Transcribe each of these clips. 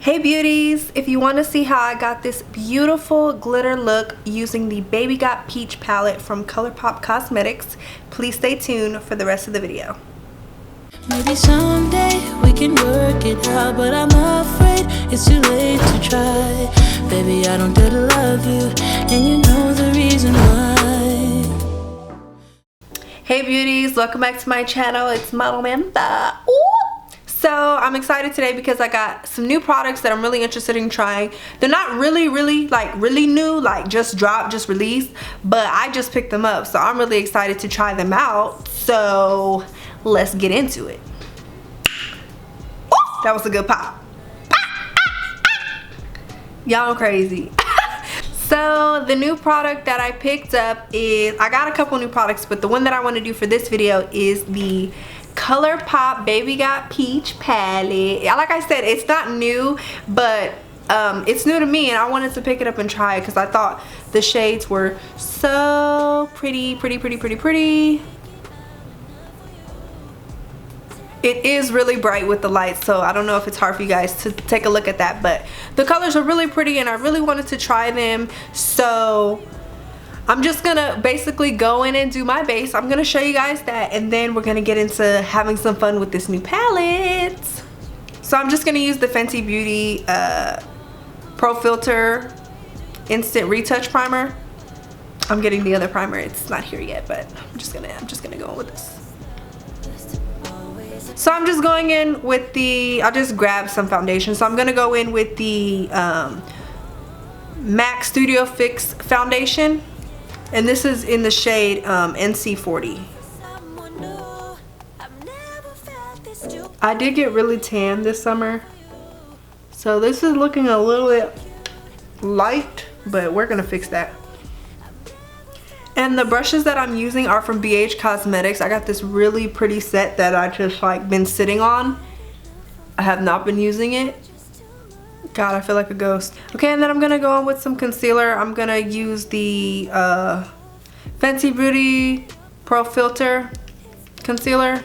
Hey beauties, if you want to see how I got this beautiful glitter look using the Baby Got Peach palette from Colourpop Cosmetics, please stay tuned for the rest of the video. Maybe someday we can work it out, but I'm afraid it's too late to try. Baby, I don't dare to love you, and you know the reason why. Hey beauties, welcome back to my channel. It's ModelMantha. Ooh! So I'm excited today because I got some new products that I'm really interested in trying. They're not really new, like just dropped, just released, but I just picked them up, so I'm really excited to try them out. So let's get into it. Ooh, that was a good pop. Y'all crazy. So the new product that I picked up is, I got a couple new products, but the one that I want to do for this video is the Colourpop Baby Got Peach palette. Like I said, it's not new, but it's new to me, and I wanted to pick it up and try it because I thought the shades were so pretty. It is really bright with the lights, so I don't know if it's hard for you guys to take a look at that, but the colors are really pretty and I really wanted to try them. So I'm just gonna basically go in and do my base. I'm gonna show you guys that, and then we're gonna get into having some fun with this new palette. So I'm just gonna use the Fenty Beauty Pro Filter Instant Retouch Primer. I'm getting the other primer, it's not here yet, but I'm just gonna go in with this. So I'm just going in with the, I'll just grab some foundation. So I'm gonna go in with the MAC Studio Fix foundation. And this is in the shade NC40. I did get really tan this summer, so this is looking a little bit light, but we're gonna fix that. And the brushes that I'm using are from BH Cosmetics. I got this really pretty set that I just like been sitting on. I have not been using it. God, I feel like a ghost. Okay, and then I'm gonna go in with some concealer. I'm gonna use the Fenty Beauty Pro Filter concealer.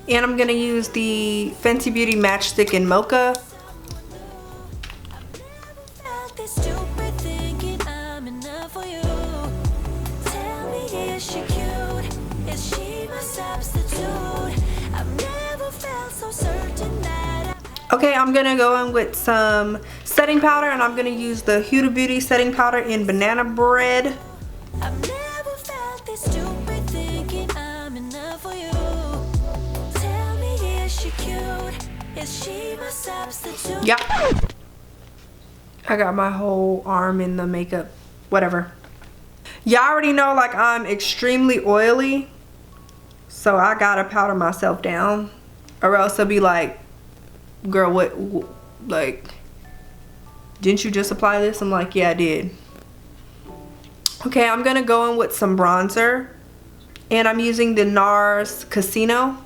And I'm gonna use the Fenty Beauty Matchstick in Mocha. Okay, I'm gonna go in with some setting powder, and I'm gonna use the Huda Beauty setting powder in Banana Bread. Yeah, I got my whole arm in the makeup, whatever. Y'all already know, like, I'm extremely oily, so I gotta powder myself down, or else I'll be like, girl, what, like, didn't you just apply this? I'm like, yeah, I did. Okay, I'm gonna go in with some bronzer, and I'm using the NARS Casino.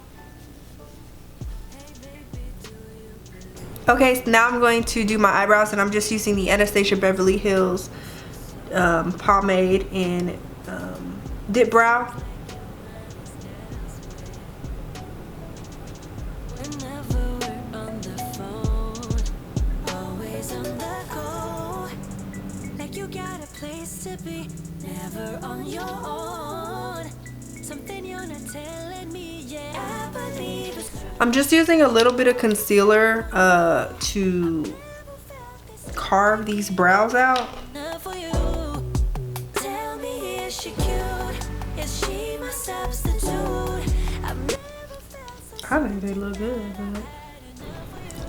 Okay, so now I'm going to do my eyebrows, and I'm just using the Anastasia Beverly Hills pomade in Dip Brow. Never on your own. Something you're not telling me yet. I believe it's... I'm just using a little bit of concealer to carve these brows out. I think they look good.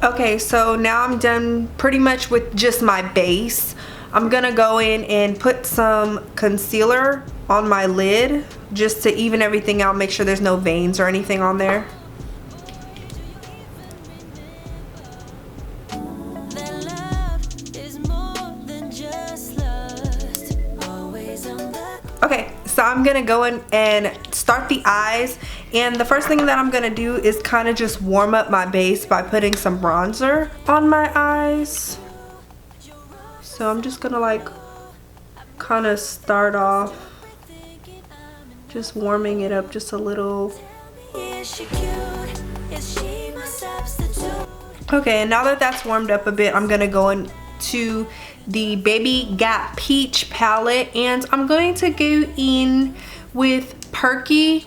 Okay, so now I'm done pretty much with just my base. I'm gonna go in and put some concealer on my lid just to even everything out, make sure there's no veins or anything on there. Okay, so I'm gonna go in and start the eyes, and the first thing that I'm gonna do is kind of just warm up my base by putting some bronzer on my eyes. So I'm just gonna like kind of start off just warming it up just a little. Okay, and now that that's warmed up a bit, I'm gonna go into the Baby Got Peach palette, and I'm going to go in with Perky,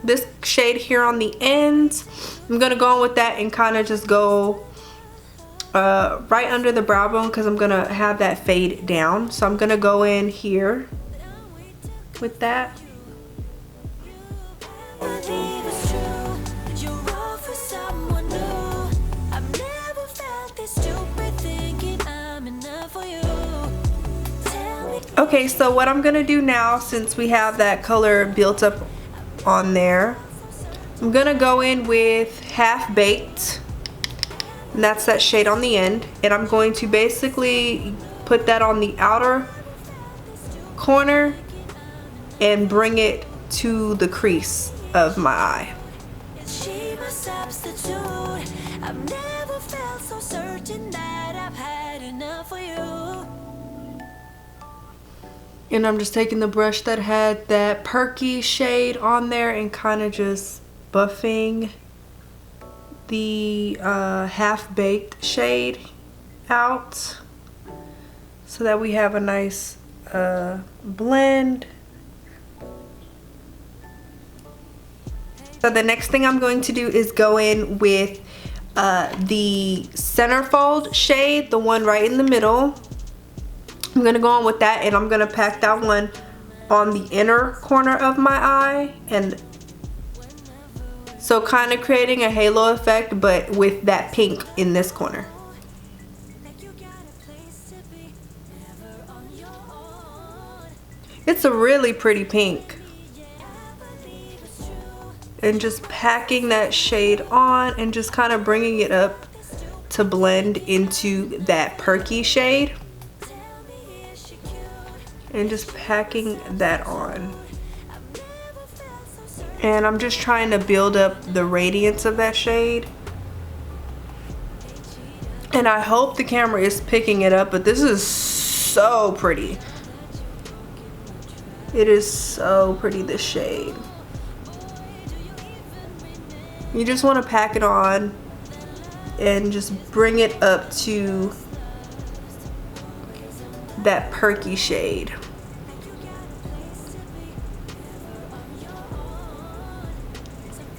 this shade here on the ends. I'm gonna go in with that and kind of just go right under the brow bone, because I'm gonna have that fade down. So I'm gonna go in here with that. Okay, so what I'm gonna do now, since we have that color built up on there, I'm gonna go in with Half Baked, and that's that shade on the end, and I'm going to basically put that on the outer corner and bring it to the crease of my eye. And I'm just taking the brush that had that Perky shade on there and kind of just buffing the Half Baked shade out so that we have a nice blend. So the next thing I'm going to do is go in with the Centerfold shade, the one right in the middle. I'm gonna go on with that, and I'm gonna pack that one on the inner corner of my eye, and so kind of creating a halo effect, but with that pink in this corner. It's a really pretty pink. And just packing that shade on and just kind of bringing it up to blend into that Perky shade. And just packing that on. And I'm just trying to build up the radiance of that shade. And I hope the camera is picking it up, but this is so pretty. It is so pretty, this shade. You just want to pack it on and just bring it up to that Perky shade.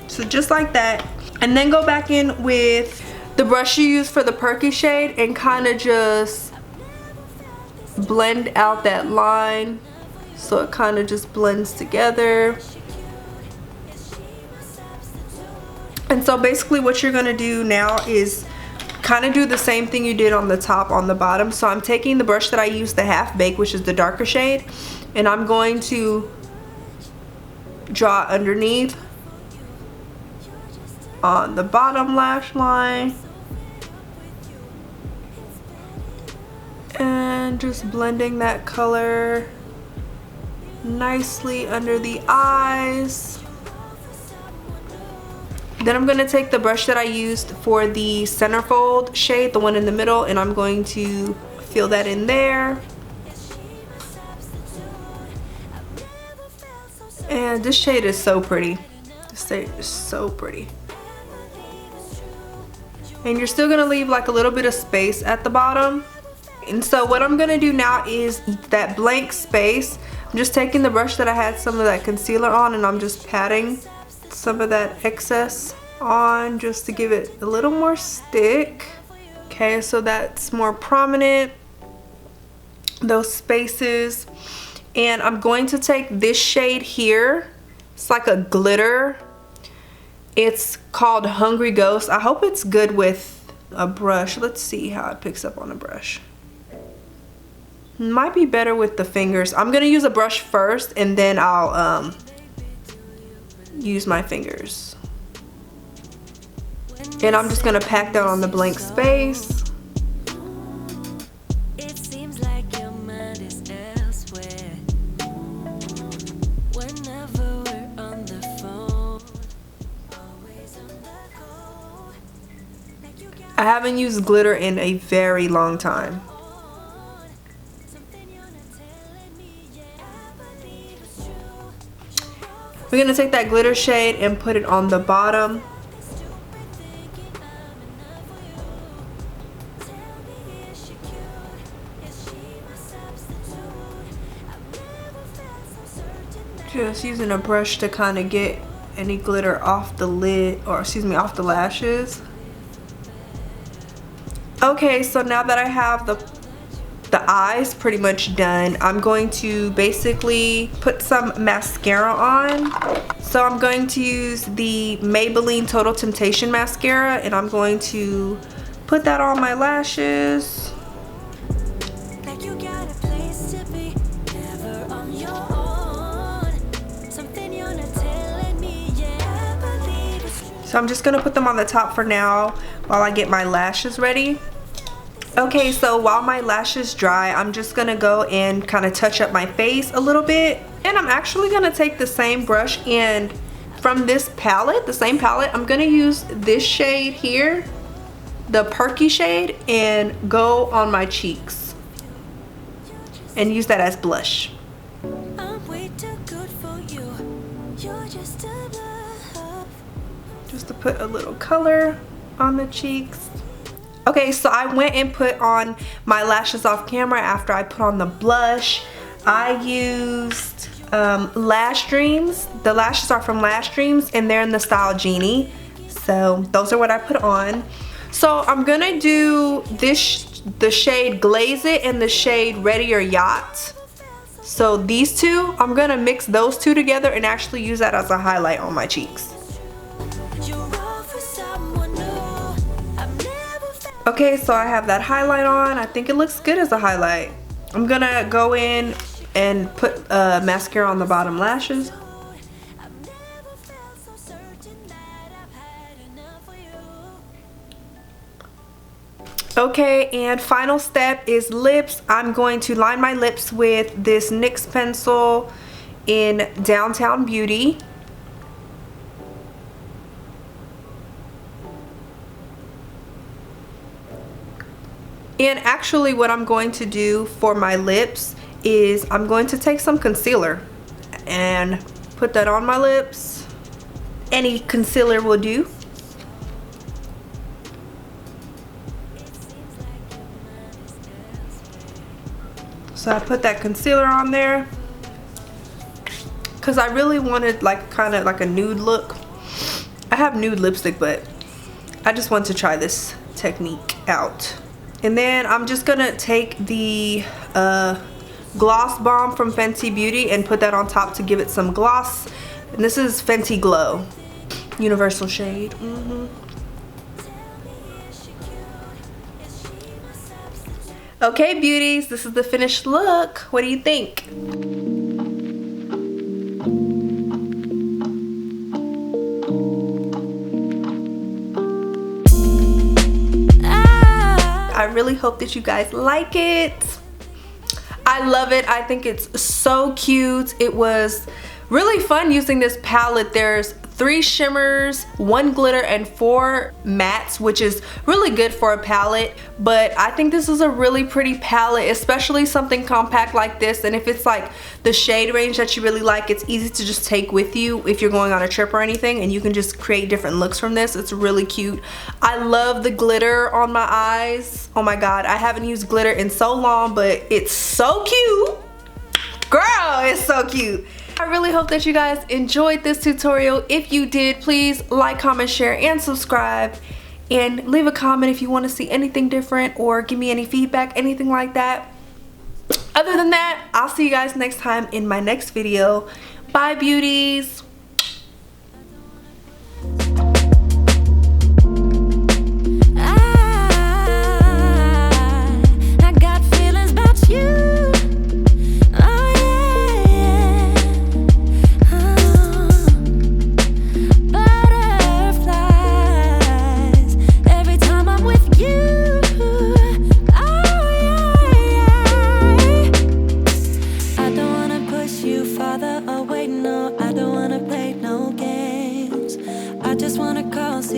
So just like that, and then go back in with the brush you use for the Perky shade and kind of just blend out that line so it kind of just blends together. And so basically what you're gonna do now is kind of do the same thing you did on the top, on the bottom. So I'm taking the brush that I used, the Half Baked, which is the darker shade, and I'm going to draw underneath on the bottom lash line and just blending that color nicely under the eyes. Then I'm going to take the brush that I used for the Centerfold shade, the one in the middle, and I'm going to fill that in there. And this shade is so pretty. This shade is so pretty. And you're still going to leave like a little bit of space at the bottom. And so what I'm going to do now is that blank space, I'm just taking the brush that I had some of that concealer on, and I'm just patting some of that excess on just to give it a little more stick. Okay, so that's more prominent, those spaces. And I'm going to take this shade here. It's like a glitter. It's called Hungry Ghost. I hope it's good with a brush. Let's see how it picks up on a brush. Might be better with the fingers. I'm gonna use a brush first and then I'll use my fingers. And I'm just gonna pack that on the blank space. I haven't used glitter in a very long time. We're gonna take that glitter shade and put it on the bottom Just using a brush to kind of get any glitter off the lid, or excuse me, off the lashes. Okay, so now that I have the eyes pretty much done, I'm going to basically put some mascara on. So I'm going to use the Maybelline Total Temptation mascara, and I'm going to put that on my lashes. So I'm just gonna put them on the top for now while I get my lashes ready. Okay, so while my lashes dry, I'm just gonna go and kind of touch up my face a little bit. And I'm actually gonna take the same brush, and from this palette, the same palette, I'm gonna use this shade here, the Perky shade, and go on my cheeks and use that as blush. Just to put a little color on the cheeks. Okay, so I went and put on my lashes off camera after I put on the blush. I used Lash Dreams. The lashes are from Lash Dreams, and they're in the style Genie. So those are what I put on. So I'm gonna do this, the shade Glaze It and the shade Ready or Yacht. So these two, I'm gonna mix those two together and actually use that as a highlight on my cheeks. Okay, so I have that highlight on. I think it looks good as a highlight. I'm gonna go in and put mascara on the bottom lashes. Okay, and final step is lips. I'm going to line my lips with this NYX pencil in Downtown Beauty. And actually what I'm going to do for my lips is I'm going to take some concealer and put that on my lips. Any concealer will do. So I put that concealer on there because I really wanted like kind of like a nude look. I have nude lipstick, but I just want to try this technique out. And then I'm just gonna take the Gloss Bomb from Fenty Beauty and put that on top to give it some gloss. And this is Fenty Glow, universal shade. Okay, beauties, this is the finished look. What do you think? I really hope that you guys like it. I love it. I think it's so cute. It was really fun using this palette. There's 3 shimmers, 1 glitter, and 4 mattes, which is really good for a palette. But I think this is a really pretty palette, especially something compact like this. And if it's like the shade range that you really like, it's easy to just take with you if you're going on a trip or anything, and you can just create different looks from this. It's really cute. I love the glitter on my eyes. Oh my god, I haven't used glitter in so long, but it's so cute. Girl, it's so cute. I really hope that you guys enjoyed this tutorial. If you did, please like, comment, share, and subscribe. And leave a comment if you want to see anything different or give me any feedback, anything like that. Other than that, I'll see you guys next time in my next video. Bye, beauties.